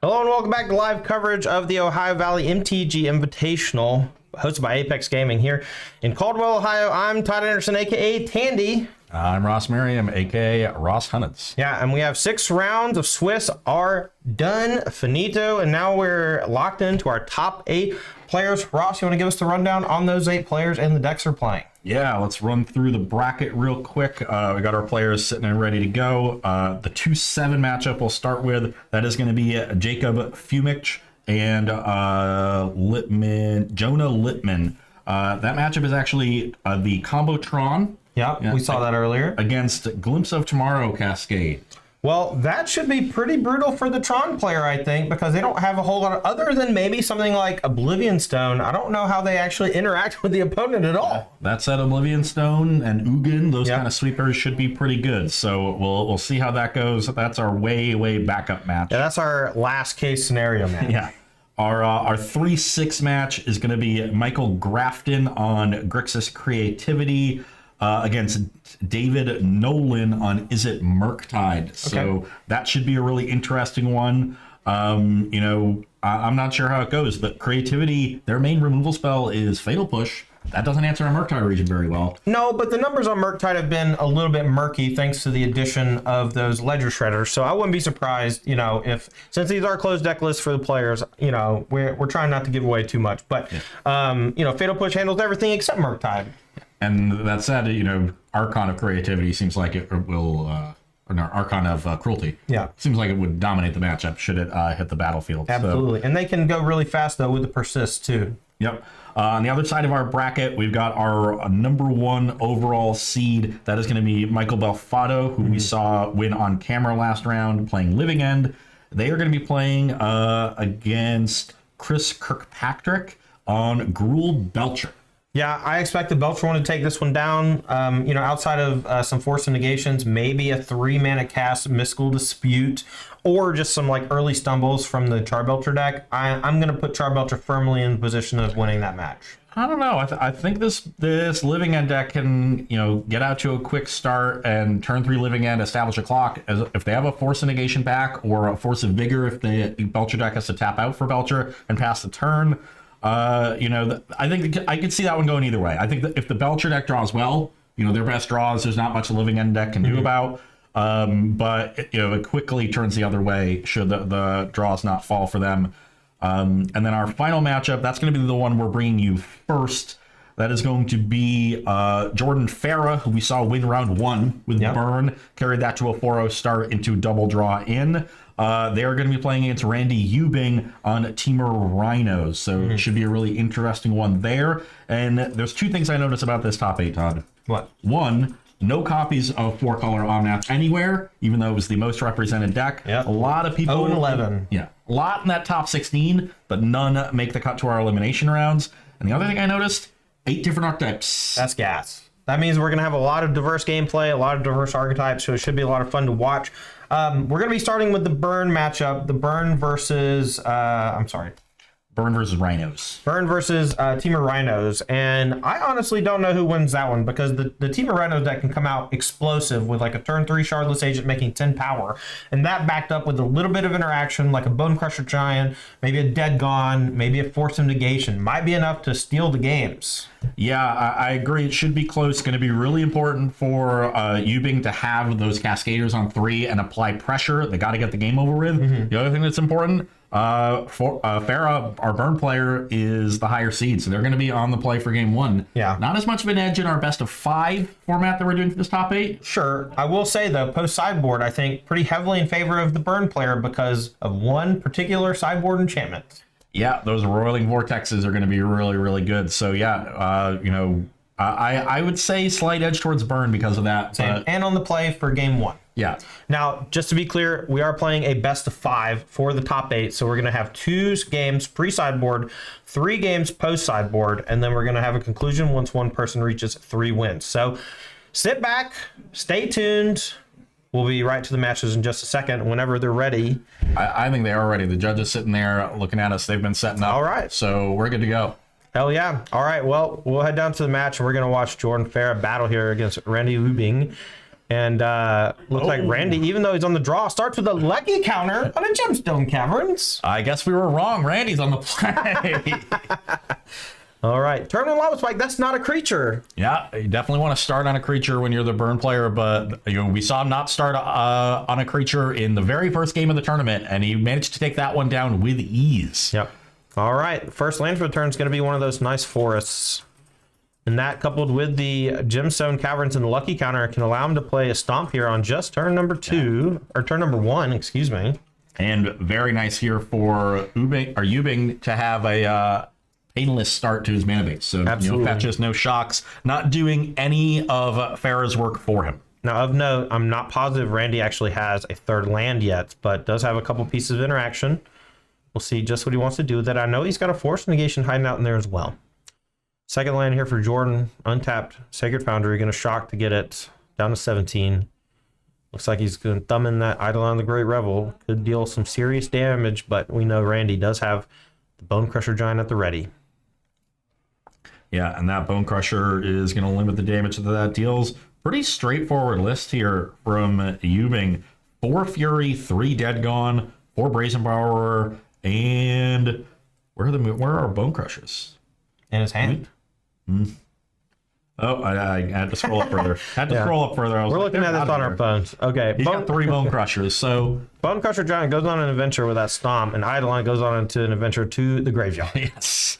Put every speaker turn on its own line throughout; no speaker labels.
Hello and welcome back to live coverage of the Ohio Valley MTG Invitational, hosted by Apex Gaming here in Caldwell, Ohio. I'm Todd Anderson, aka Tandy.
I'm Ross Merriam, aka Ross Hunnits.
Yeah, and we have 6 rounds of Swiss are done, finito, and now we're locked into our top 8 players. Ross, you want to give us the rundown on those 8 players and the decks they're playing?
Yeah, let's run through the bracket real quick. We got our players sitting and ready to go. The 2-7 matchup we'll start with. That is going to be Jacob Fumich and Jonah Littman. That matchup is actually the Combotron.
Yeah, we saw that earlier.
Against Glimpse of Tomorrow Cascade.
Well, that should be pretty brutal for the Tron player, I think, because they don't have a whole lot of, other than maybe something like Oblivion Stone. I don't know how they actually interact with the opponent at all.
That said, Oblivion Stone and Ugin, those kind of sweepers should be pretty good. So we'll see how that goes. That's our way backup match.
Yeah, that's our last case scenario match.
Yeah. Our 3-6 match is going to be Michael Grafton on Grixis Creativity against David Nolan on Is It Murktide. So that should be a really interesting one. I'm not sure how it goes. The Creativity, their main removal spell is Fatal Push. That doesn't answer a Murktide region very well.
No, but the numbers on Murktide have been a little bit murky thanks to the addition of those Ledger Shredders. So I wouldn't be surprised, if since these are closed deck lists for the players, we're trying not to give away too much. But Fatal Push handles everything except Murktide.
And that said, Archon of Creativity seems like it will, Archon of Cruelty.
Yeah.
Seems like it would dominate the matchup should it hit the battlefield.
Absolutely.
So,
and they can go really fast, though, with the Persist, too.
Yep. On the other side of our bracket, we've got our number 1 overall seed. That is going to be Michael Belfato, who we saw win on camera last round, playing Living End. They are going to be playing against Chris Kirkpatrick on Gruul Belcher.
Yeah, I expect the Belcher one to take this one down. Outside of some Force of Negations, maybe a 3-mana cast, Mystical Dispute, or just some early stumbles from the Charbelcher deck. I'm going to put Charbelcher firmly in position of winning that match.
I don't know. I think this Living End deck can get out to a quick start and turn 3 Living End, establish a clock. If they have a Force of Negation back or a Force of Vigor, if the Belcher deck has to tap out for Belcher and pass the turn. I think I could see that one going either way. I think that if the Belcher deck draws well, their best draws, there's not much a Living End deck can do about. But it quickly turns the other way should the draws not fall for them. And then our final matchup, that's going to be the one we're bringing you first. That is going to be Jordan Farah, who we saw win round 1 with Burn, carried that to a 4-0 start into double draw in. They are going to be playing against Randy Eubing on Temur Rhinos, so it should be a really interesting one there. And there's 2 things I noticed about this top 8, Todd.
What?
1, no copies of 4-color Omnath anywhere, even though it was the most represented deck.
Yep.
A lot of people...
0-11.
Yeah, a lot in that top 16, but none make the cut to our elimination rounds. And the other thing I noticed, 8 different archetypes.
That's gas. That means we're going to have a lot of diverse gameplay, a lot of diverse archetypes, so it should be a lot of fun to watch. We're going to be starting with the Burn matchup. The Burn versus...
Burn versus Rhinos.
Burn versus Temur Rhinos. And I honestly don't know who wins that one because the Temur Rhinos deck can come out explosive with a turn 3 Shardless Agent making 10 power. And that backed up with a little bit of interaction like a Bone Crusher Giant, maybe a Dead Gone, maybe a Force of Negation. Might be enough to steal the games.
Yeah, I agree. It should be close. It's going to be really important for Eubing to have those Cascaders on 3 and apply pressure. They got to get the game over with. The other thing that's important, Farah, our Burn player, is the higher seed, so they're going to be on the play for game 1.
Yeah.
Not as much of an edge in our best of 5 format that we're doing for this top 8.
Sure. I will say, though, post-sideboard, I think pretty heavily in favor of the Burn player because of one particular sideboard enchantment.
Yeah, those Roiling Vortexes are going to be really, really good. So, yeah, I would say slight edge towards Burn because of that.
And on the play for game 1.
Yeah.
Now, just to be clear, we are playing a best of 5 for the top 8. So we're going to have 2 games pre-sideboard, 3 games post-sideboard, and then we're going to have a conclusion once one person reaches 3 wins. So sit back, stay tuned. We'll be right to the matches in just a second whenever they're ready.
I think they are ready. The judge is sitting there looking at us. They've been setting up.
All right.
So we're good to go.
Hell yeah. All right. Well, we'll head down to the match, and we're going to watch Jordan Farah battle here against Randy Eubing. And looks like Randy, even though he's on the draw, starts with a lucky counter on a Gemstone Caverns.
I guess we were wrong. Randy's on the play.
All right, turn on Lava Spike. That's not a creature.
Yeah, you definitely want to start on a creature when you're the burn player, but we saw him not start on a creature in the very first game of the tournament, and he managed to take that one down with ease.
Yep. All right, first land for the turn is going to be one of those nice forests. And that, coupled with the Gemstone Caverns and the Lucky Counter, can allow him to play a Stomp here on just turn number 2, or turn number 1, excuse me.
And very nice here for Ubing to have a painless start to his mana base. So, fetches, no shocks, not doing any of Farah's work for him.
Now, of note, I'm not positive Randy actually has a third land yet, but does have a couple pieces of interaction. We'll see just what he wants to do with it. I know he's got a Force Negation hiding out in there as well. Second land here for Jordan, untapped Sacred Foundry, going to shock to get it down to 17. Looks like he's going to thumb in that Eidolon the Great Revel. Could deal some serious damage, but we know Randy does have the Bone Crusher Giant at the ready.
Yeah, and that Bone Crusher is going to limit the damage that that deals. Pretty straightforward list here from Ubing. 4 Fury, 3 Dead Gone, 4 Brazen Borrower, and where are our Bone Crushers?
In his hand.
Oh, I had to scroll up further. Scroll up further.
We're looking at this on our phones. Okay.
He's got 3 Bone Crushers, so...
Bone Crusher Giant goes on an adventure with that Stomp, and Eidolon goes on into an adventure to the graveyard.
Yes.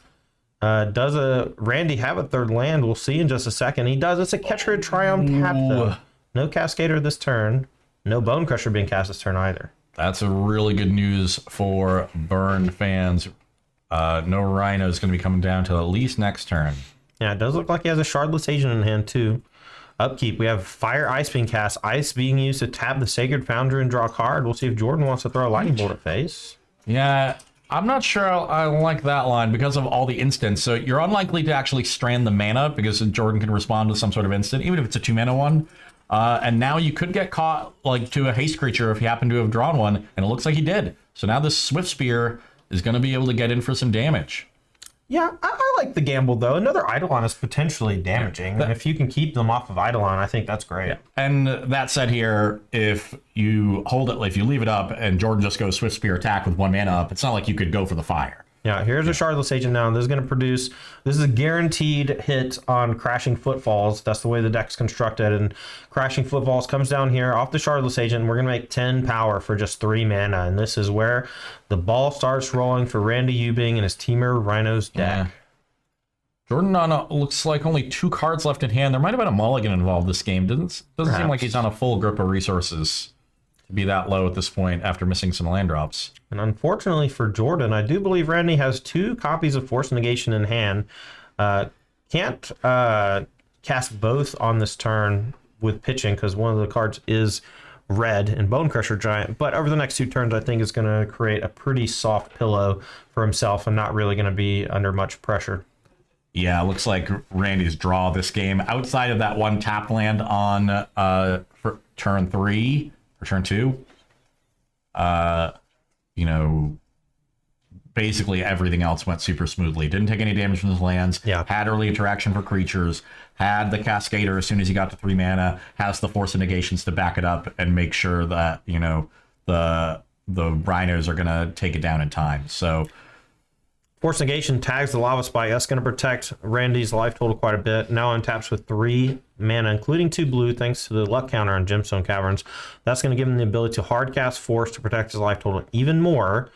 Does Randy have a third land? We'll see in just a second. He does. It's a Catcher Triumph tap, though. No Cascader this turn. No Bone Crusher being cast this turn either.
That's a really good news for Burn fans. No Rhino is going to be coming down till at least next turn.
Yeah, it does look like he has a Shardless Agent in hand, too. Upkeep, we have Fire Ice being cast. Ice being used to tap the Sacred Foundry and draw a card. We'll see if Jordan wants to throw a Lightning Bolt at face.
Yeah, I'm not sure I like that line because of all the instants. So you're unlikely to actually strand the mana because Jordan can respond to some sort of instant, even if it's a 2-mana one. And now you could get caught to a haste creature if you happen to have drawn one, and it looks like he did. So now this Swift Spear is going to be able to get in for some damage.
Yeah, I like the gamble, though. Another Eidolon is potentially damaging, and if you can keep them off of Eidolon, I think that's great.
Yeah. And that said here, if you hold it, if you leave it up and Jordan just goes Swift Spear attack with 1 mana up, it's not like you could go for the fire.
Yeah, here's a Shardless Agent now. This is going to produce... This is a guaranteed hit on Crashing Footfalls. That's the way the deck's constructed. And Crashing Footfalls comes down here off the Shardless Agent. And we're going to make 10 power for just 3 mana. And this is where the ball starts rolling for Randy Ubing and his Temur Rhinos deck.
Yeah. Jordan looks like only 2 cards left in hand. There might have been a mulligan involved this game. Doesn't seem like he's on a full grip of resources to be that low at this point after missing some land drops.
And unfortunately for Jordan, I do believe Randy has 2 copies of Force Negation in hand. Can't cast both on this turn with pitching because one of the cards is red in Bone Crusher Giant. But over the next 2 turns, I think is going to create a pretty soft pillow for himself and not really going to be under much pressure.
Yeah, looks like Randy's draw this game outside of that 1 tap land on for turn 3 or turn 2. Basically everything else went super smoothly. Didn't take any damage from his lands.
Yeah.
Had early interaction for creatures. Had the Cascader as soon as he got to 3 mana. Has the Force of Negations to back it up and make sure that the Rhinos are gonna take it down in time. So
Force Negation tags the Lava Spike. That's going to protect Randy's life total quite a bit. Now untaps with 3 mana, including 2 blue, thanks to the luck counter on Gemstone Caverns. That's going to give him the ability to hard cast Force to protect his life total even more.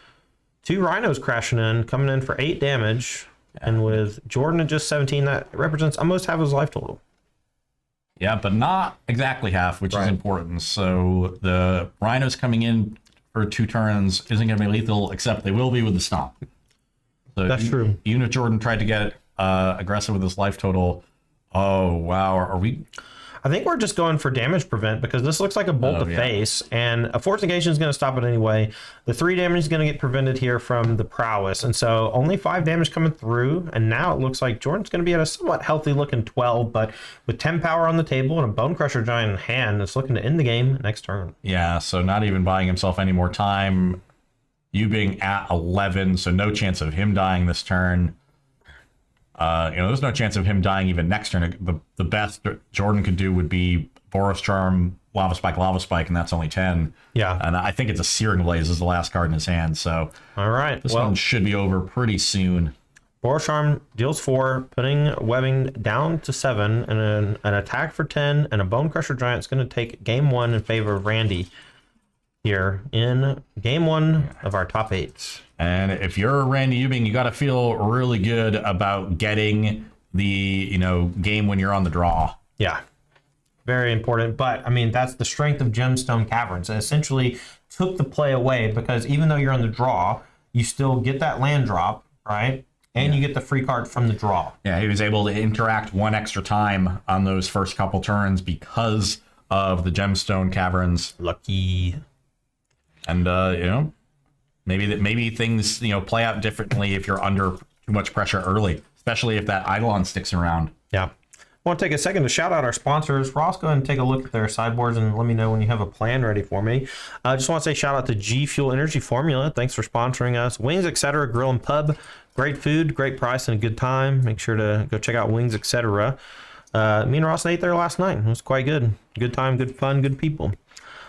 2 Rhinos crashing in, coming in for 8 damage. Yeah. And with Jordan at just 17, that represents almost half his life total.
Yeah, but not exactly half, which is important. So the Rhinos coming in for 2 turns isn't going to be lethal, except they will be with the Stomp. So
that's true.
Even if Jordan tried to get aggressive with his life total, oh wow, are we?
I think we're just going for damage prevent because this looks like a bolt to face, and a Force Negation is going to stop it anyway. The 3 damage is going to get prevented here from the prowess, and so only 5 damage coming through. And now it looks like Jordan's going to be at a somewhat healthy looking 12, but with 10 power on the table and a Bone Crusher Giant in hand, it's looking to end the game next turn.
Yeah, so not even buying himself any more time. You being at 11, so no chance of him dying this turn. There's no chance of him dying even next turn. The best Jordan could do would be Boros Charm, Lava Spike, and that's only 10.
Yeah.
And I think it's a Searing Blaze is the last card in his hand. So
All right.
this one should be over pretty soon.
Boros Charm deals 4, putting webbing down to 7, and an attack for 10, and a Bone Crusher Giant is going to take game 1 in favor of Randy here in game 1 of our top 8.
And if you're Randy Ubing, you got to feel really good about getting the game when you're on the draw.
Yeah, very important. But I mean, that's the strength of Gemstone Caverns. It essentially took the play away because even though you're on the draw, you still get that land drop, right? And you get the free card from the draw.
Yeah, he was able to interact one extra time on those first couple turns because of the Gemstone Caverns.
Lucky.
And maybe things play out differently if you're under too much pressure early, especially if that Eidolon sticks around.
Yeah. I want to take a second to shout out our sponsors. Ross, go ahead and take a look at their sideboards and let me know when you have a plan ready for me. I just want to say shout out to G Fuel Energy Formula. Thanks for sponsoring us. Wings, etc. Grill and Pub. Great food, great price, and a good time. Make sure to go check out Wings, etc. Me and Ross ate there last night. It was quite good. Good time, good fun, good people.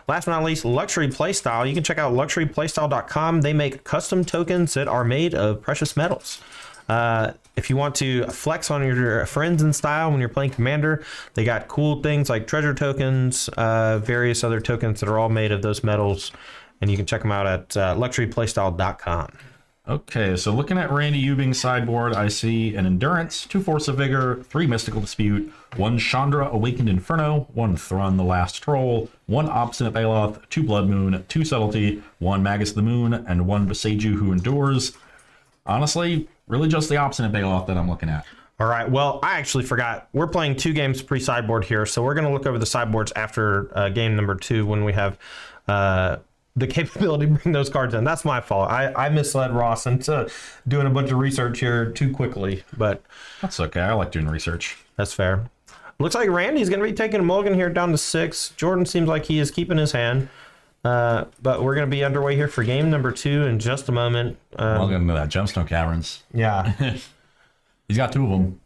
Last but not least, Luxury Playstyle. You can check out luxuryplaystyle.com. They make custom tokens that are made of precious metals. If you want to flex on your friends in style when you're playing Commander, they got cool things like treasure tokens, various other tokens that are all made of those metals, and you can check them out at luxuryplaystyle.com.
Okay, so looking at Randy Ubing's sideboard, I see an Endurance, 2 Force of Vigor, 3 Mystical Dispute, 1 Chandra Awakened Inferno, 1 Thrun the Last Troll, 1 Obstinate Baloth, 2 Blood Moon, 2 Subtlety, 1 Magus of the Moon, and 1 Beseiju Who Endures. Honestly, really just the Obstinate Baloth that I'm looking at.
All right. Well, I actually forgot. We're playing 2 games pre-sideboard here, so we're going to look over the sideboards after game number 2 when we have the capability to bring those cards in. That's my fault. I misled Ross into doing a bunch of research here too quickly, but
That's okay. I like doing research.
that's fair. Looks like Randy's going to be taking a mulligan here down to 6. Jordan seems like he is keeping his hand. But we're going to be underway here for game number 2 in just a moment.
Welcome to that Gemstone Caverns.
Yeah.
He's got 2 of them.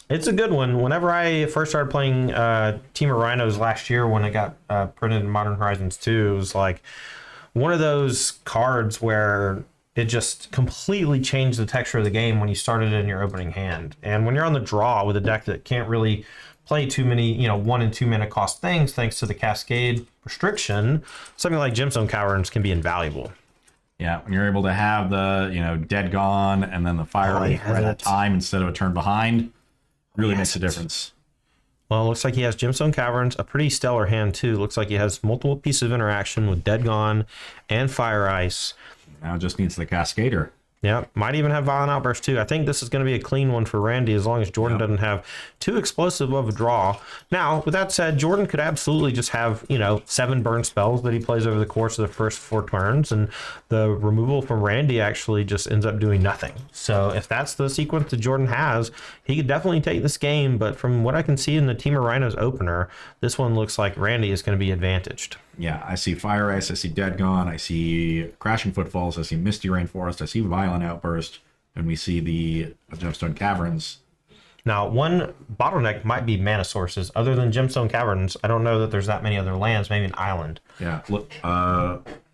It's a good one. Whenever I first started playing Temur Rhinos last year when it got printed in Modern Horizons 2, it was like one of those cards where it just completely changed the texture of the game when you started in your opening hand. And when you're on the draw with a deck that can't really play too many, 1 and 2 mana cost things, thanks to the Cascade restriction, something like Gemstone Caverns can be invaluable.
Yeah, when you're able to have the, Dead Gone and then the Fire
he
right
has
at
it.
time instead of a turn behind, really makes a difference.
Well, it looks like he has Gemstone Caverns, a pretty stellar hand too. Looks like he has multiple pieces of interaction with Dead Gone and Fire Ice.
Now it just needs the Cascader.
Yeah, might even have Violent Outburst too. I think this is going to be a clean one for Randy as long as Jordan doesn't have too explosive of a draw. Now, with that said, Jordan could absolutely just have, 7 burn spells that he plays over the course of the first 4 turns, and the removal from Randy actually just ends up doing nothing. So if that's the sequence that Jordan has, he could definitely take this game, but from what I can see in the Temur Rhinos opener, this one looks like Randy is going to be advantaged.
Yeah, I see Fire Ice, I see Dead Gone, I see Crashing Footfalls, I see Misty Rainforest, I see Violent Outburst, and we see the Gemstone Caverns.
Now, one bottleneck might be mana sources. Other than Gemstone Caverns, I don't know that there's that many other lands, maybe an island.
Yeah, look,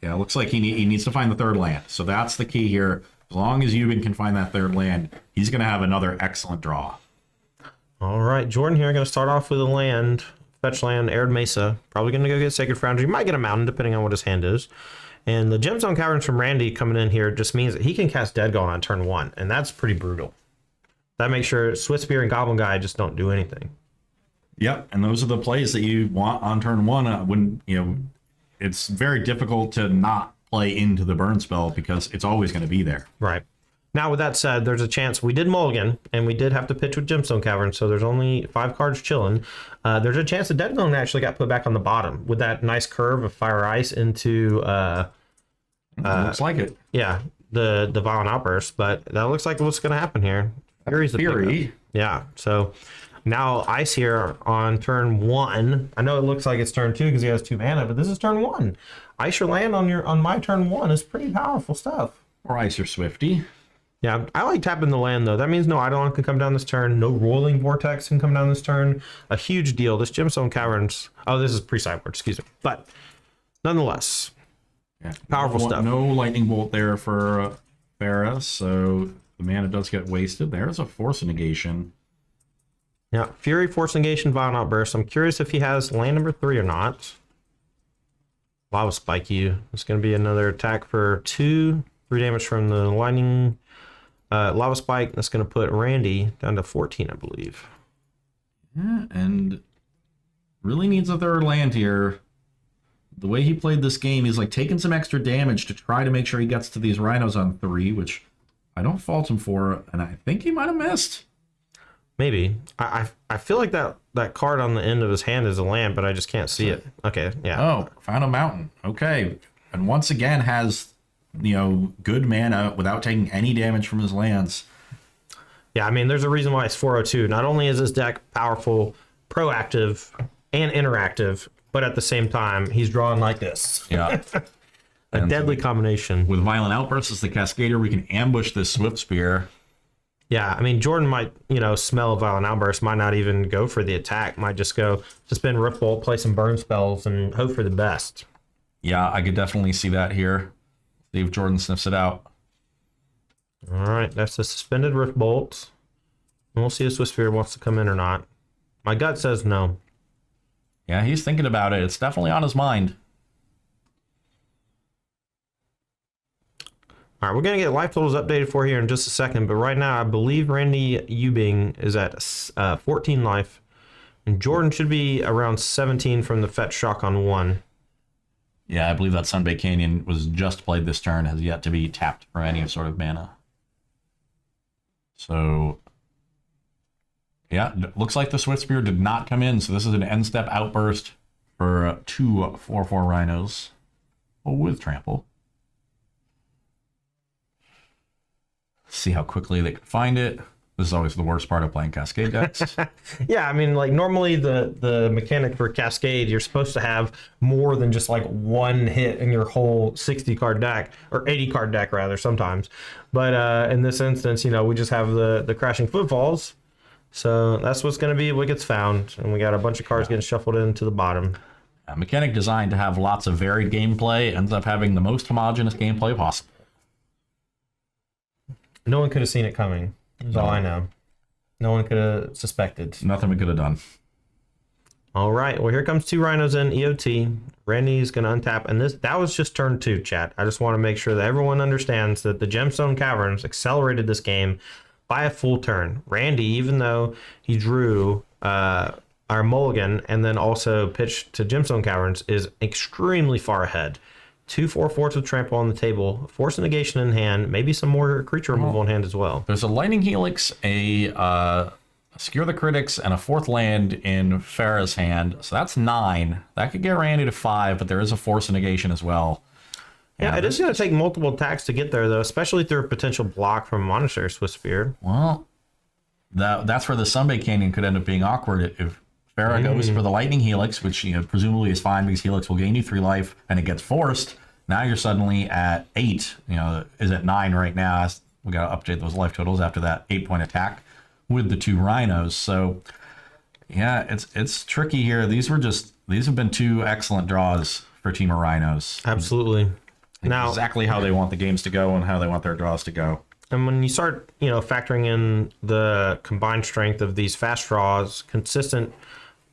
it looks like he needs to find the 3rd land. So that's the key here. As long as Ubin can find that 3rd land, he's going to have another excellent draw.
All right, Jordan here, going to start off with a land. Fetch land, Arid Mesa. Probably going to go get Sacred Foundry. Might get a mountain, depending on what his hand is. And the Gemstone Caverns from Randy coming in here just means that he can cast Dead Gone on turn 1, and that's pretty brutal. That makes sure Swift Spear and Goblin Guy just don't do anything.
Yep, and those are the plays that you want on turn 1 when, it's very difficult to not play into the burn spell because it's always going to be there.
Right. Now, with that said, there's a chance we did mulligan, and we did have to pitch with Gemstone Caverns, so there's only 5 cards chilling. There's a chance that Dead Gone actually got put back on the bottom with that nice curve of Fire Ice into...
Looks like it.
Yeah, the Violent Outburst, but that looks like what's going to happen here. Fury's the
Fury.
pickup. Yeah, so now Ice here on turn 1. I know it looks like it's turn 2 because he has 2 mana, but this is turn 1. Ice your land on my turn 1 is pretty powerful stuff.
Or Ice or Swifty.
Yeah, I like tapping the land though. That means no Eidolon can come down this turn. No Rolling Vortex can come down this turn. A huge deal. This Gemstone Caverns. Oh, this is pre-sideboard. Excuse me. But nonetheless,
Yeah.
powerful stuff.
No lightning bolt there for Farah, so the mana does get wasted. There's a force negation.
Yeah, Fury, Force Negation, Violent Outburst. I'm curious if he has land number 3 or not. Lava Spike you. It's going to be another attack for 2. 3 damage from the lightning. Lava Spike. That's going to put Randy down to 14, I believe.
Yeah, and really needs a third land here. The way he played this game, he's like taking some extra damage to try to make sure he gets to these Rhinos on 3, which I don't fault him for, and I think he might have missed.
Maybe. I feel like that card on the end of his hand is a land, but I just can't see it. Okay, yeah.
Oh, found a mountain. Okay. And once again has, good mana without taking any damage from his lands.
Yeah, I mean, there's a reason why it's 402. Not only is his deck powerful, proactive, and interactive, but at the same time, he's drawn like this.
Yeah.
A deadly combination.
With Violent Outburst as the Cascader, we can ambush this Swift Spear.
Yeah, I mean, Jordan might, smell a Violent Outburst, might not even go for the attack, might just go suspend Rift Bolt, play some burn spells, and hope for the best.
Yeah, I could definitely see that here. See if Jordan sniffs it out.
All right, that's the suspended Rift Bolt. And we'll see if Swiss Sphere wants to come in or not. My gut says no.
Yeah, he's thinking about it. It's definitely on his mind.
All right, we're going to get life totals updated for here in just a second, but right now I believe Randy Eubing is at 14 life, and Jordan should be around 17 from the Fetch Shock on 1.
Yeah, I believe that Sunbay Canyon was just played this turn, has yet to be tapped for any sort of mana. So, yeah, looks like the Swift Spear did not come in, so this is an end-step outburst for 2 4/4 Rhinos with trample. See how quickly they can find it. This is always the worst part of playing Cascade decks.
Yeah, I mean, like normally the mechanic for Cascade, you're supposed to have more than just like one hit in your whole 60 card deck, or 80 card deck rather sometimes. But in this instance, we just have the Crashing Footfalls. So that's what's going to be what gets found. And we got a bunch of cards getting shuffled into the bottom.
A mechanic designed to have lots of varied gameplay ends up having the most homogenous gameplay possible.
No one could have seen it coming. That's all I know. No one could have suspected.
Nothing we could have done.
All right. Well, here comes 2 Rhinos in EOT. Randy's going to untap. And that was just turn 2, chat. I just want to make sure that everyone understands that the Gemstone Caverns accelerated this game by a full turn. Randy, even though he drew our mulligan and then also pitched to Gemstone Caverns, is extremely far ahead. 2 4/4s with trample on the table, force negation in hand, maybe some more creature removal in hand as well.
There's a Lightning Helix, a Skewer the Critics, and a 4th land in Farah's hand. So that's 9. That could get Randy to 5, but there is a force negation as well.
Yeah, it is going to take multiple attacks to get there, though, especially through a potential block from a Monastery Swiss Sphere.
Well, that's where the Sunbay Canyon could end up being awkward. If Farah goes for the Lightning Helix, which presumably is fine because Helix will gain you 3 life, and it gets forced, now you're suddenly at 8. Is at 9 right now. We got to update those life totals after that 8-point attack with the 2 Rhinos. So, yeah, it's tricky here. These have been 2 excellent draws for Team of Rhinos.
Absolutely. Now,
exactly how they want the games to go and how they want their draws to go.
And when you start, factoring in the combined strength of these fast draws, consistent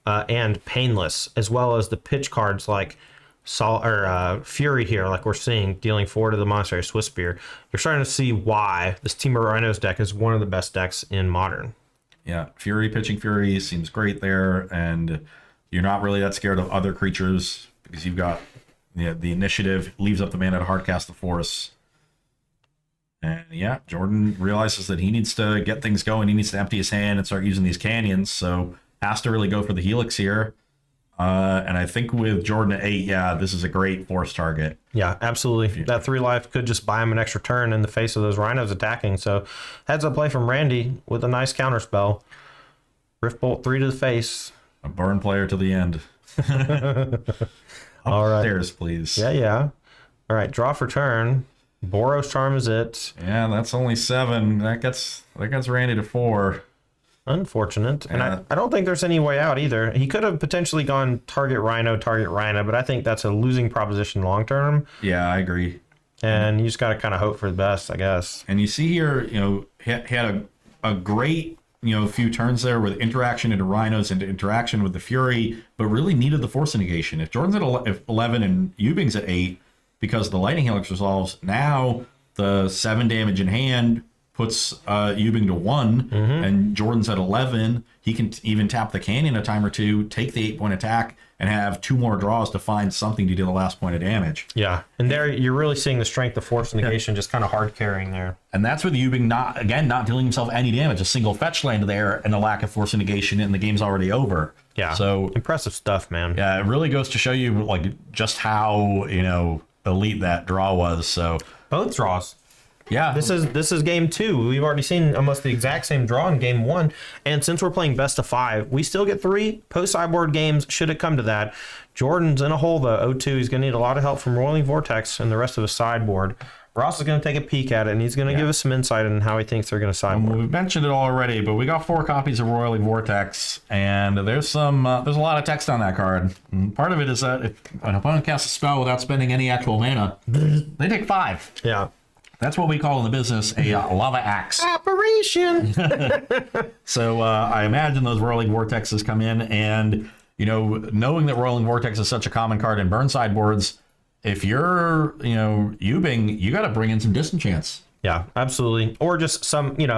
and painless, as well as the pitch cards like Fury here, like we're seeing, dealing 4 to the Monastery Swiss Spear, you're starting to see why this Team of Rhinos deck is one of the best decks in Modern.
Yeah, Fury, pitching Fury seems great there, and you're not really that scared of other creatures because you've got the initiative, leaves up the mana to hardcast the force. And yeah, Jordan realizes that he needs to get things going. He needs to empty his hand and start using these canyons, so has to really go for the Helix here. And I think with Jordan at 8, yeah, this is a great force target.
Yeah, absolutely. That 3 life could just buy him an extra turn in the face of those Rhinos attacking. So heads up play from Randy with a nice counter spell. Rift Bolt 3 to the face.
A burn player to the end.
All right.
Upstairs, please.
Yeah. All right, draw for turn. Boros Charm is it.
Yeah, that's only 7. That gets Randy to 4.
Unfortunate. And I don't think there's any way out either. He could have potentially gone target Rhino, but I think that's a losing proposition long term.
Yeah, I agree.
And you just got to kind of hope for the best, I guess.
And you see here, he had a great, few turns there with interaction into Rhinos and interaction with the Fury, but really needed the Force negation. If Jordan's at 11 and Yubing's at 8, because the Lightning Helix resolves, now the 7 damage in hand puts Yubing to 1, and Jordan's at 11. He can even tap the Canyon a time or two, take the 8-point attack, and have 2 more draws to find something to do the last point of damage.
Yeah, and there you're really seeing the strength of Force negation just kind of hard carrying there.
And that's with Yubing not dealing himself any damage. A single fetch land there and a lack of Force negation, and the game's already over.
Yeah,
so
impressive stuff, man.
Yeah, it really goes to show you just how elite that draw was. So
both draws.
Yeah,
this is game 2. We've already seen almost the exact same draw in game 1, and since we're playing best of 5, we still get 3 post sideboard games. Should it come to that, Jordan's in a hole though. 0-2. He's going to need a lot of help from Rolling Vortex and the rest of his sideboard. Ross is going to take a peek at it, and he's going to give us some insight on how he thinks they're going to sideboard.
We've mentioned it already, but we got 4 copies of Roiling Vortex, and there's a lot of text on that card. And part of it is that if an opponent casts a spell without spending any actual mana, they take 5.
Yeah.
That's what we call in the business a lava axe.
Operation!
So I imagine those Roiling Vortexes come in, and, knowing that Roiling Vortex is such a common card in burn sideboards, if you're, Yubing, you got to bring in some disenchants.
Yeah, absolutely. Or just some, you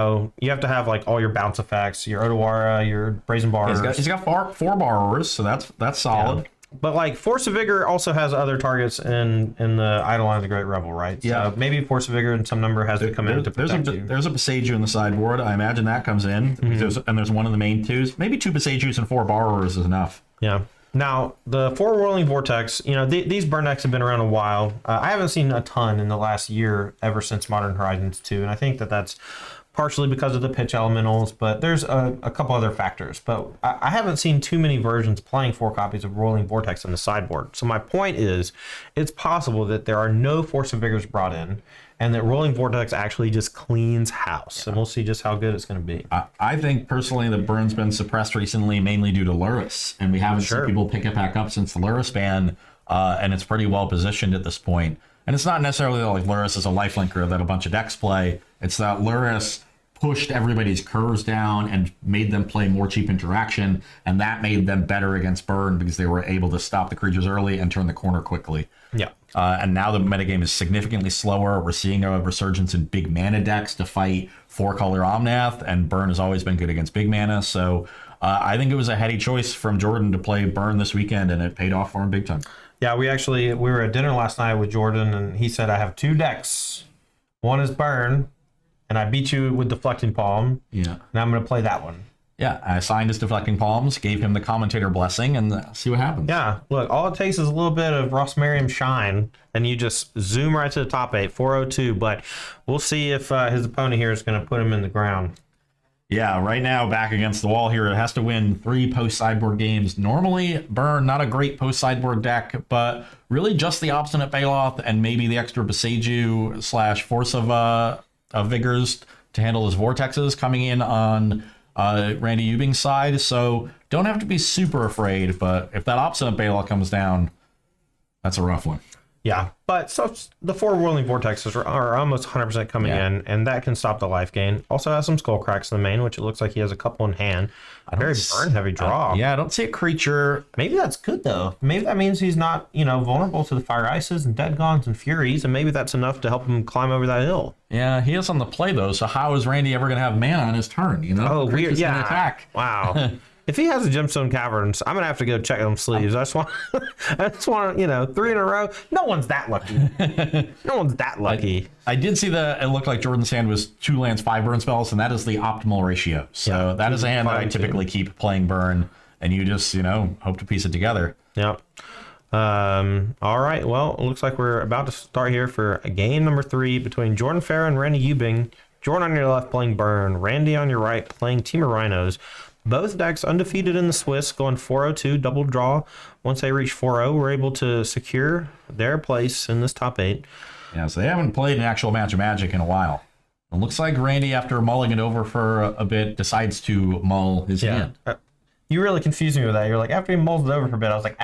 have to have all your bounce effects, your Otawara, your Brazen Bars.
He's got 4 borrowers, so that's solid.
Yeah. But Force of Vigor also has other targets in the Eidolon of the Great Revel, right?
Yeah.
So maybe Force of Vigor in some number has to come in to protect you.
There's a Beseiju in the sideboard. I imagine that comes in. There's one in the main 2s. Maybe 2 Beseijus and 4 borrowers is enough.
Yeah. Now, the 4 Whirling Vortex, these burn decks have been around a while. I haven't seen a ton in the last year ever since Modern Horizons 2, and I think that's partially because of the pitch elementals, but there's a couple other factors. But I haven't seen too many versions playing 4 copies of Rolling Vortex on the sideboard. So my point is, it's possible that there are no Force of Vigors brought in, and that Rolling Vortex actually just cleans house, and we'll see just how good it's going to be.
I think personally the burn's been suppressed recently, mainly due to Luris, and we haven't seen people pick it back up since the Luris ban, and it's pretty well positioned at this point. And it's not necessarily like Luris is a lifelinker that a bunch of decks play. It's that Luris pushed everybody's curves down and made them play more cheap interaction, and that made them better against burn because they were able to stop the creatures early and turn the corner quickly.
Yeah.
And now the metagame is significantly slower. We're seeing a resurgence in big mana decks to fight 4-color Omnath, and burn has always been good against big mana. So I think it was a heady choice from Jordan to play burn this weekend, and it paid off for him big time.
Yeah, we were at dinner last night with Jordan, and he said, I have 2 decks. One is burn, and I beat you with Deflecting Palm.
Yeah.
And I'm going to play that one.
Yeah, I assigned his Deflecting Palms, gave him the commentator blessing, and see what happens.
Yeah, look, all it takes is a little bit of Ross Merriam shine, and you just zoom right to the top 8, 402. But we'll see if his opponent here is going to put him in the ground.
Yeah, right now, back against the wall here, it has to win 3 post-sideboard games. Normally, burn, not a great post-sideboard deck, but really just the Obstinate Baloth and maybe the extra Beseiju / Force of Vigors to handle his Vortexes coming in on Randy Yubing's side. So don't have to be super afraid, but if that Obstinate Baloth comes down, that's a rough one.
Yeah, but so the 4 Whirling Vortexes are almost 100% coming in, and that can stop the life gain. Also has some Skull Cracks in the main, which it looks like he has a couple in hand. Very burn-heavy draw.
I don't see a creature.
Maybe that's good, though. Maybe that means he's not, vulnerable to the Fire Ices and Dead Gaunt's and Furies, and maybe that's enough to help him climb over that hill.
Yeah, he is on the play, though, so how is Randy ever going to have mana on his turn,
Oh, weird. Yeah.
Attack.
Wow. If he has a Gemstone Caverns, I'm gonna have to go check them sleeves. I just want, 3 in a row. No one's that lucky. No one's that lucky.
I did see that it looked like Jordan's hand was 2 lands, 5 burn spells, and that is the optimal ratio. So that is a hand that I typically keep playing burn, and you just, hope to piece it together.
Yep. All right. Well, it looks like we're about to start here for game number 3 between Jordan Farah and Randy Yubing. Jordan on your left playing burn, Randy on your right playing Temur Rhinos. Both decks undefeated in the Swiss, going 402, double draw. Once they reach 4-0, we're able to secure their place in this top 8.
Yeah, so they haven't played an actual match of Magic in a while. It looks like Randy, after mulling it over for a bit, decides to mull his hand.
You really confused me with that. You're like, after he mulls it over for a bit, I was like,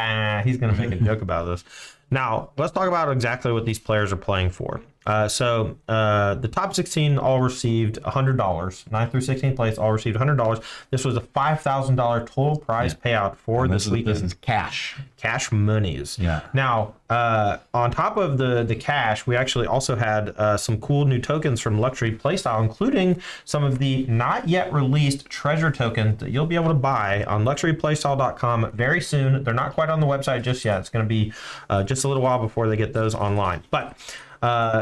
he's going to make a joke about this. Now, let's talk about exactly what these players are playing for. The top 16 all received $100. 9th through 16th place all received $100. This was a $5,000 total prize payout for this weekend.
This is cash.
Cash monies.
Yeah.
Now, on top of the cash, we actually also had some cool new tokens from Luxury Playstyle, including some of the not yet released treasure tokens that you'll be able to buy on luxuryplaystyle.com very soon. They're not quite on the website just yet. It's going to be just a little while before they get those online. But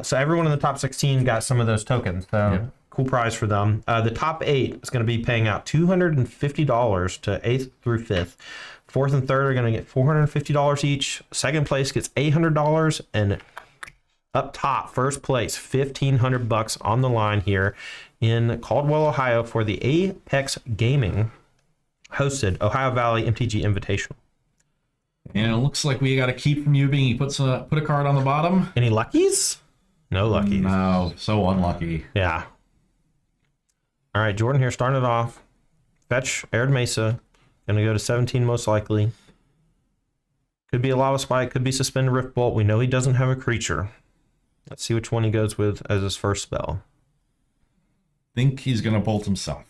so everyone in the top 16 got some of those tokens. So cool prize for them. The top 8 is going to be paying out $250 to 8th through 5th. 4th and 3rd are going to get $450 each. Second place gets $800, and up top, first place, $1,500 on the line here in Caldwell, Ohio, for the Apex Gaming hosted Ohio Valley MTG Invitational.
And it looks like we got a keep from you being he put a card on the bottom.
Any luckies? No luckies.
No, so unlucky.
Yeah. All right, Jordan here starting it off. Fetch Arid Mesa. Going to go to 17 most likely. Could be a Lava Spike. Could be Suspended Rift Bolt. We know he doesn't have a creature. Let's see which one he goes with as his first spell.
Think he's going to bolt himself.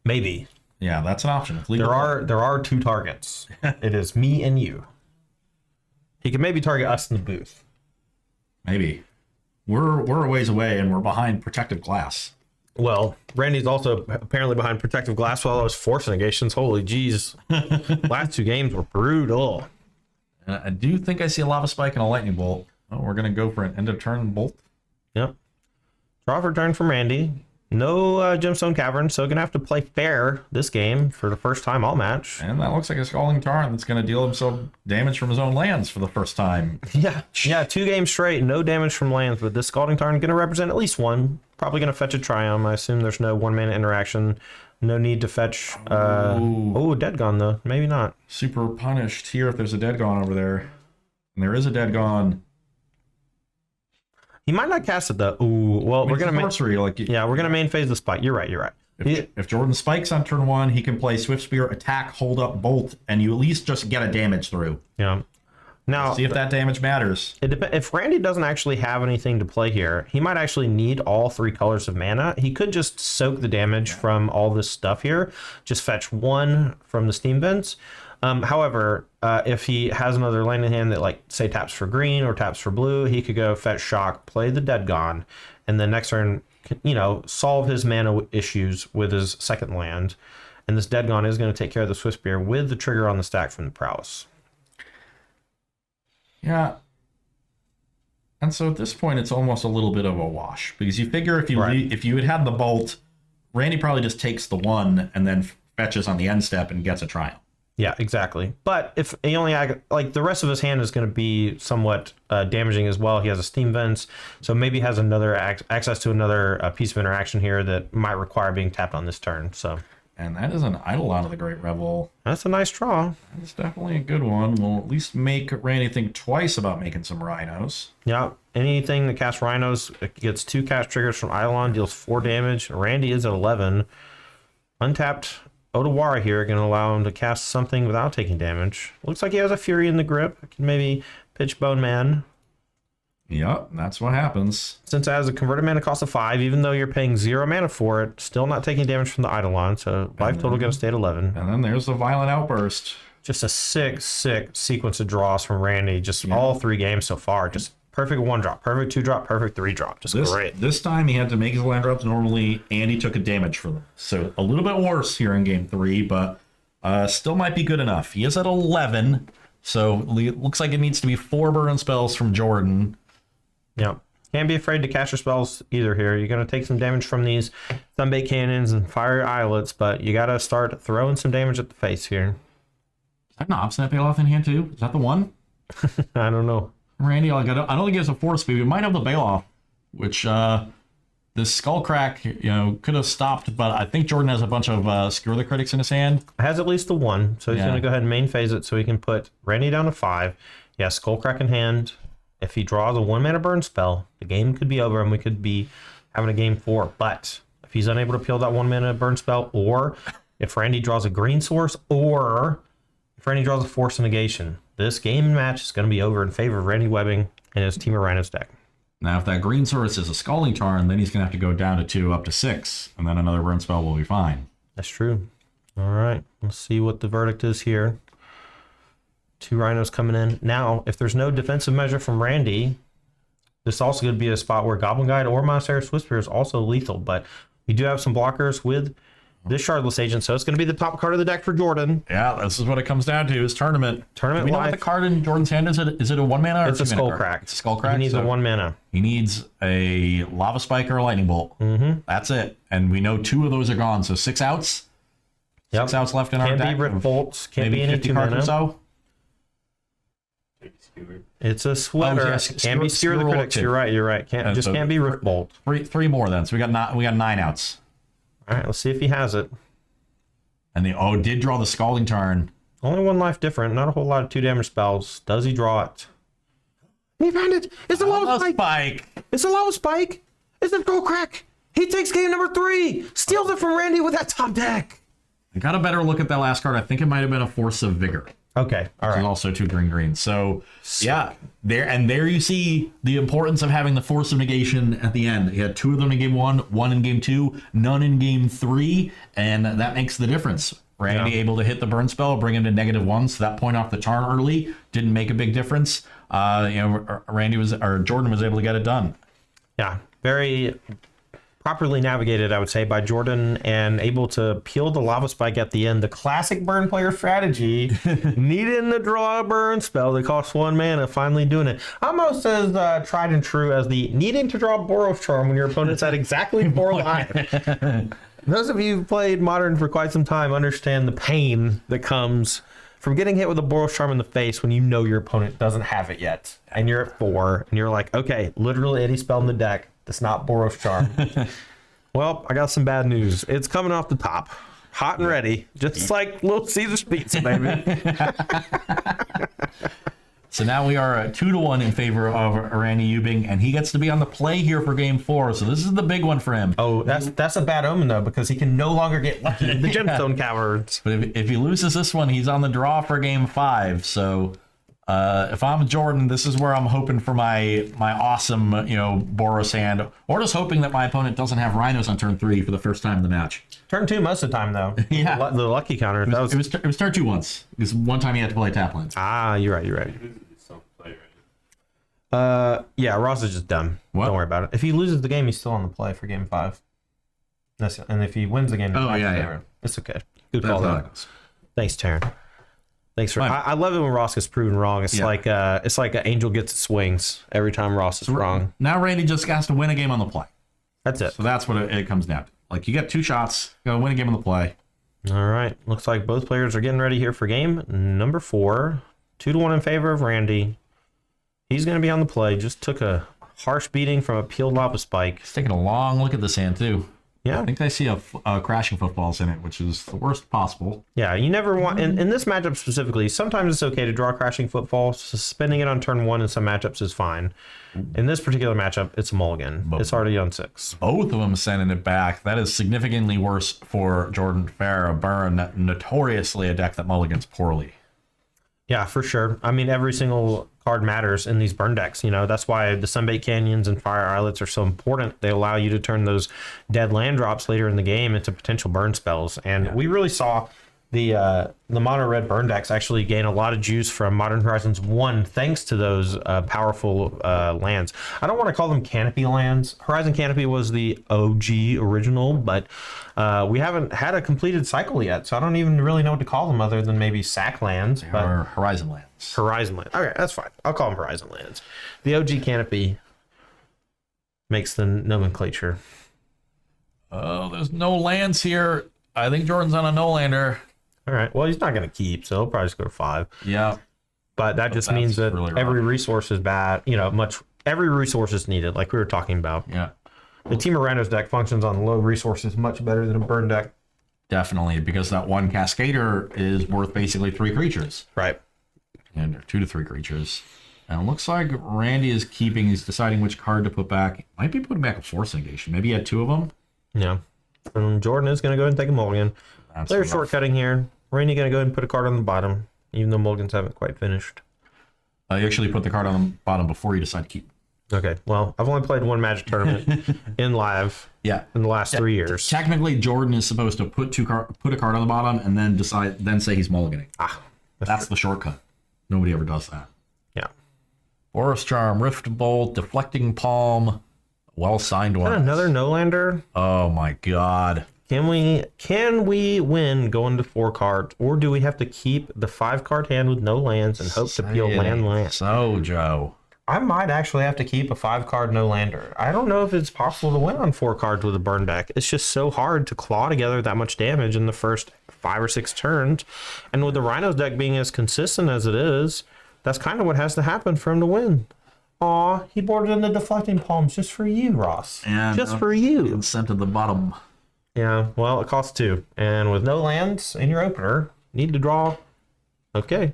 Maybe.
Yeah, that's an option.
There are 2 targets. It is me and you. He could maybe target us in the booth.
Maybe. We're a ways away and we're behind protective glass.
Well, Randy's also apparently behind protective glass while I was force negations. Holy jeez. Last 2 games were brutal.
I do think I see a Lava Spike and a Lightning Bolt. Oh, we're going to go for an end of turn bolt.
Yep. Draw for turn from Randy. No Gemstone Cavern, so gonna have to play fair this game for the first time all match.
And that looks like a Scalding Tarn that's going to deal himself damage from his own lands for the first time.
Yeah, 2 games straight, no damage from lands, but this Scalding Tarn gonna represent at least one. Probably gonna fetch a Triumph. I assume there's no 1-mana interaction. No need to fetch. Dead Gone though. Maybe not.
Super punished here if there's a Dead Gone over there. And there is a Dead Gone.
He might not cast it though. Ooh, well, we're gonna we're gonna main phase the spike. You're right.
If Jordan spikes on turn 1, he can play Swift Spear, attack, hold up, bolt, and you at least just get a damage through.
Yeah. Now,
see if that damage matters.
If Randy doesn't actually have anything to play here, he might actually need all 3 colors of mana. He could just soak the damage from all this stuff here, just fetch 1 from the Steam Vents. However, if he has another land in hand that, like, say, taps for green or taps for blue, he could go fetch Shock, play the Dead Gone, and then next turn, solve his mana issues with his second land. And this Dead Gone is going to take care of the Swift Spear with the trigger on the stack from the Prowess.
Yeah. And so at this point, it's almost a little bit of a wash, because you figure if you had the bolt, Randy probably just takes the 1 and then fetches on the end step and gets a Triumph.
Yeah, exactly. But if he only the rest of his hand is going to be somewhat damaging as well. He has a Steam Vents, so maybe has another access to another piece of interaction here that might require being tapped on this turn. So.
And that is an Eidolon of the Great Revel.
That's a nice draw.
That's definitely a good one. We'll at least make Randy think twice about making some Rhinos.
Yeah, anything that casts Rhinos gets 2 cast triggers from Eidolon, deals 4 damage. Randy is at 11. Untapped Otawara here going to allow him to cast something without taking damage. Looks like he has a Fury in the grip. Can maybe pitch Bone Man.
Yep, that's what happens.
Since it has a converted mana cost of 5, even though you're paying 0 mana for it, still not taking damage from the Eidolon, so life total going to stay at 11.
And then there's the Violent Outburst.
Just a sick sequence of draws from Randy. Just all 3 games so far. Just perfect 1-drop, perfect 2-drop, perfect 3-drop. Just great.
This time he had to make his land drops normally, and he took a damage for them. So a little bit worse here in game 3, but still might be good enough. He is at 11, so it looks like it needs to be 4 burn spells from Jordan.
Yep. Can't be afraid to cast your spells either here. You're going to take some damage from these Sunbait Cannons and Fiery Islets, but you got to start throwing some damage at the face here.
Is that an Obstinate Bailoff in hand too? Is that the one?
I don't know.
Randy, I don't think he has a force speed. We might have the Bailoff, which this Skullcrack, could have stopped, but I think Jordan has a bunch of Skewer the Critics in his hand.
Has at least the 1, so he's going to go ahead and main phase it so he can put Randy down to 5. Yeah, Skullcrack in hand. if he draws a 1-mana burn spell, the game could be over and we could be having a game 4. But if he's unable to peel that 1-mana burn spell, or if Randy draws a green source, or if Randy draws a Force of Negation, this game and match is going to be over in favor of Randy Webbing and his Temur Rhinos deck.
Now, if that green source is a Scalding Tarn, then he's going to have to go down to 2 up to 6, and then another burn spell will be fine.
That's true. All right, let's see what the verdict is here. 2 Rhinos coming in. Now, if there's no defensive measure from Randy, this is also going to be a spot where Goblin Guide or Monastery Whisper is also lethal, but we do have some blockers with this Shardless Agent, so it's going to be the top card of the deck for Jordan.
Yeah, this is what it comes down to, is Tournament. Do we know what the card in Jordan's hand is? Is it a 1-mana or
it's a Skull Crack.
It's a Skull Crack.
He needs a 1-mana.
He needs a Lava Spike or a Lightning Bolt.
Mm-hmm.
That's it. And we know 2 of those are gone, so 6 outs.
Yep.
6 outs left in our deck.
Can't be Rip Bolts. Can't be any
50 cards or so.
It's a Sweater. Can't be Skewer the Critics. You're right. Can't be Rift Bolt.
Three more then. So we got 9 outs.
All right, let's see if he has it.
And did draw the Scalding Tarn.
Only 1 life different. Not a whole lot of 2 damage spells. Does he draw it? He found it. It's a Lava Spike. It's a Lava Spike. It's a Skull Crack. He takes game number 3. Steals it from Randy with that top deck.
I got a better look at that last card. I think it might have been a Force of Vigor.
Okay, all right.
Which is also 2 green. So, yeah, there you see the importance of having the Force of Negation at the end. He had 2 of them in game 1, 1 in game 2, none in game 3, and that makes the difference. Randy able to hit the burn spell, bring him to -1, so that point off the Tarn early didn't make a big difference. Jordan was able to get it done.
Yeah, very properly navigated, I would say, by Jordan, and able to peel the Lava Spike at the end. The classic burn player strategy, needing to draw a burn spell that costs 1 mana, finally doing it. Almost as tried and true as the needing to draw Boros Charm when your opponent's at exactly 4 life. Those of you who've played Modern for quite some time understand the pain that comes from getting hit with a Boros Charm in the face when you know your opponent doesn't have it yet, and you're at 4, and you're like, okay, literally any spell in the deck that's not Boros Charm. Well, I got some bad news. It's coming off the top, hot and ready, just like Little Caesar's pizza, baby.
So now we are 2-1 in favor of Randy Ubing, and he gets to be on the play here for game 4. So this is the big one for him.
Oh, that's a bad omen though, because he can no longer get lucky with the Gemstone Caverns.
But if he loses this one, he's on the draw for game 5. So if I'm Jordan, this is where I'm hoping for my awesome Boros hand, or just hoping that my opponent doesn't have Rhinos on turn 3 for the first time in the match.
Turn 2 most of the time though.
Yeah,
the lucky counter.
It was turn 2 once. Because one time he had to play tap lands.
Ah, you're right. Yeah, Ross is just dumb.
What?
Don't worry about it. If he loses the game, he's still on the play for game 5. And if he wins the game, it's okay. Good call though. Thanks, Taryn. Thanks for. I love it when Ross gets proven wrong. It's like an angel gets its wings every time Ross is wrong.
Now Randy just has to win a game on the play.
That's it.
So that's what it comes down to. Like, you get 2 shots, you gotta win a game on the play.
All right. Looks like both players are getting ready here for game number 4. 2-1 in favor of Randy. He's going to be on the play. Just took a harsh beating from a peeled Lava Spike.
He's taking a long look at this hand, too.
Yeah.
I think they see a Crashing Footfalls in it, which is the worst possible.
Yeah, you never want... In this matchup specifically, sometimes it's okay to draw Crashing Footfalls. Suspending it on turn 1 in some matchups is fine. In this particular matchup, it's a mulligan. It's already on 6.
Both of them sending it back. That is significantly worse for Jordan Farah Burn, notoriously a deck that mulligans poorly.
Yeah, for sure. I mean, every single card matters in these burn decks. That's why the Sunbait Canyons and Fire Islets are so important. They allow you to turn those dead land drops later in the game into potential burn spells. And we really saw the mono red burn decks actually gain a lot of juice from Modern Horizons 1 thanks to those powerful lands. I don't want to call them canopy lands. Horizon Canopy was the OG original, but we haven't had a completed cycle yet, so I don't even really know what to call them other than maybe sack lands.
Or Horizon lands.
Horizon lands. Okay, that's fine. I'll call them Horizon lands. The OG Canopy makes the nomenclature.
Oh, there's no lands here. I think Jordan's on a no-lander.
All right. Well, he's not going to keep, so he'll probably just go to 5.
Yeah.
But that just means that really every resource is bad. Every resource is needed, like we were talking about.
Yeah.
The Temur Rhinos deck functions on low resources much better than a burn deck.
Definitely, because that one Cascader is worth basically 3 creatures.
Right.
And 2 to 3 creatures. And it looks like Randy is keeping. He's deciding which card to put back. Might be putting back a Force Negation. Maybe he had 2 of them.
Yeah. And Jordan is going to go ahead and take a mulligan. They're shortcutting here. Randy going to go ahead and put a card on the bottom, even though mulligans haven't quite finished.
You actually put the card on the bottom before you decide to keep.
Okay. Well, I've only played one Magic tournament in live.
Yeah.
In the last 3 years.
Technically, Jordan is supposed to put a card on the bottom and then say he's mulliganing. That's the shortcut. Nobody ever does that.
Yeah.
Forest Charm, Rift Bolt, Deflecting Palm, well-signed one.
Another no-lander.
Oh my god.
Can we win going to 4 cards, or do we have to keep the 5-card hand with no lands and hope to peel land?
So, Joe.
I might actually have to keep a 5-card no-lander. I don't know if it's possible to win on 4 cards with a burn deck. It's just so hard to claw together that much damage in the first 5 or 6 turns. And with the Rhinos deck being as consistent as it is, that's kind of what has to happen for him to win. Aw, he boarded in the Deflecting Palms just for you, Ross.
And
just for you.
Sent to the bottom.
Yeah, well, it costs 2. And with no lands in your opener, need to draw. Okay.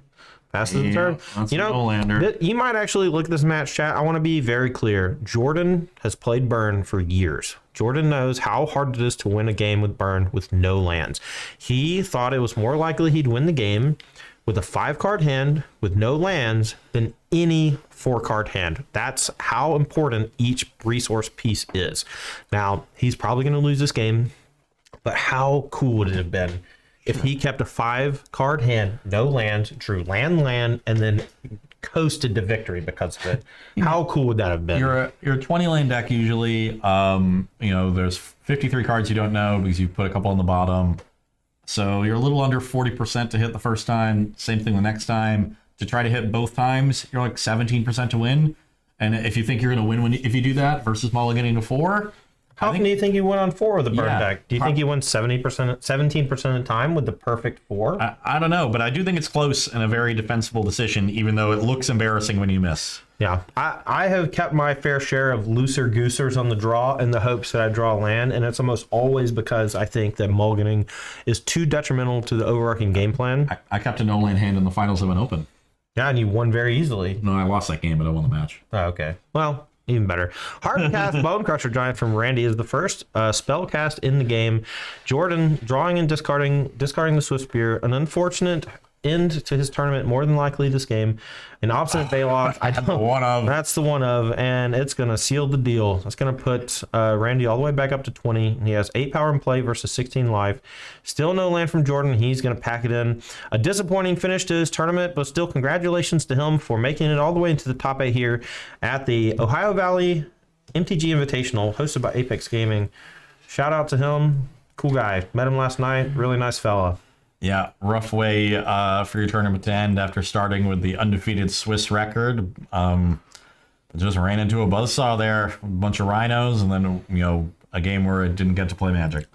Passes the turn. You know, you might actually look at this match, chat. I want to be very clear. Jordan has played Burn for years. Jordan knows how hard it is to win a game with Burn with no lands. He thought it was more likely he'd win the game with a 5-card hand with no lands than any 4-card hand. That's how important each resource piece is. Now, he's probably going to lose this game, but how cool would it have been if he kept a 5-card hand, no lands, drew land, and then coasted to victory because of it? How cool would that have been?
You're a 20 lane deck usually. There's 53 cards you don't know because you put a couple on the bottom. So you're a little under 40% to hit the first time. Same thing the next time. To try to hit both times, you're like 17% to win. And if you think you're going to win if you do that versus mulliganing to 4,
how often do you think you win on 4 with the burn deck? Do you think you win 17% of the time with the perfect 4?
I don't know, but I do think it's close and a very defensible decision, even though it looks embarrassing when you miss.
Yeah, I have kept my fair share of looser goosers on the draw in the hopes that I draw land, and it's almost always because I think that mulliganing is too detrimental to the overarching game plan.
I kept a no-land hand in the finals of an open.
Yeah, and you won very easily.
No, I lost that game, but I won the match.
Oh, okay. Well, even better. Hard cast Bone Crusher Giant from Randy is the first spell cast in the game. Jordan drawing and discarding the Swift Spear. An unfortunate end to his tournament, more than likely this game. An Obstinate Bailoff. That's the one of, and it's going to seal the deal. It's going to put Randy all the way back up to 20. He has 8 power in play versus 16 life. Still no land from Jordan. He's going to pack it in. A disappointing finish to his tournament, but still congratulations to him for making it all the way into the top 8 here at the Ohio Valley MTG Invitational, hosted by Apex Gaming. Shout out to him. Cool guy. Met him last night. Really nice fella.
Yeah, rough way for your tournament to end after starting with the undefeated Swiss record. Just ran into a buzzsaw there, a bunch of Rhinos, and then a game where it didn't get to play Magic.